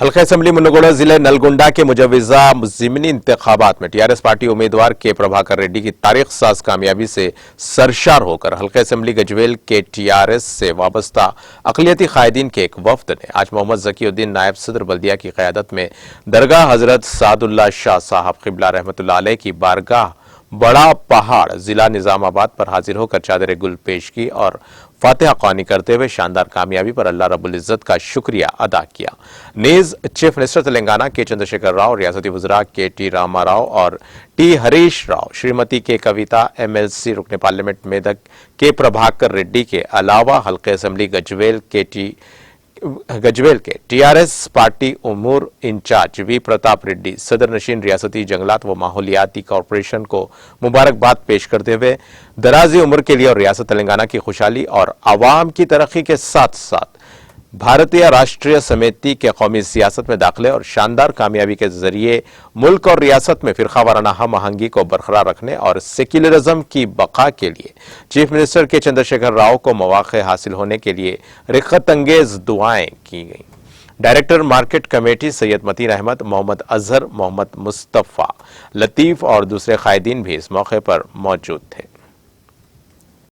हल्का असम्बली मुन्नगोड़ा जिले नलगोंडा के मुजव्विजा ज़िमनी इंतखाबात में टीआरएस पार्टी उम्मीदवार के प्रभाकर रेड्डी की तारीख साज कामयाबी से सरशार होकर हल्का असम्बली गजवेल के टीआरएस से वाबस्ता अक़लियती कायदीन के एक वफ्द ने आज मोहम्मद ज़कीउद्दीन नायब सदर बल्दिया की क़यादत में दरगाह हज़रत सादुल्लाह शाह साहब क़िबला रहमतुल्लाह अलैह की बारगाह बड़ा पहाड़ जिला निजामाबाद पर हाजिर होकर चादर गुल पेश की और फातिहा ख्वानी करते हुए शानदार कामयाबी पर अल्लाह रब्बुल इज़्ज़त का शुक्रिया अदा किया। नीज़ चीफ मिनिस्टर तेलंगाना के चंद्रशेखर राव, रियासती वज़रा के टी रामा राव और T Harish Rao, Shrimati K Kavitha, MLC रुकने पार्लियामेंट मेदक के प्रभाकर रेड्डी के अलावा हल्के असम्बली गजवेल के टीआरएस पार्टी उमूर इंचार्ज वी प्रताप रेड्डी, सदर नशीन रियासती जंगलात व माहौलियाती कॉरपोरेशन को मुबारकबाद पेश करते हुए दराजी उम्र के लिए और रियासत तेलंगाना की खुशहाली और आवाम की तरक्की के साथ साथ भारतीय राष्ट्रीय समिति के कौमी सियासत में दाखिले और शानदार कामयाबी के जरिए मुल्क और रियासत में फिरका वाराना हम आहंगी को बरकरार रखने और सेक्युलरिज्म की बका के लिए चीफ मिनिस्टर के चंद्रशेखर राव को मौक़े हासिल होने के लिए रिक़्क़त अंगेज दुआएं की गईं। Director market committee Syed Mateen Ahmed, Mohammed Azhar, Mohammed Mustafa, Latif और दूसरे कायदीन भी इस मौके पर मौजूद थे।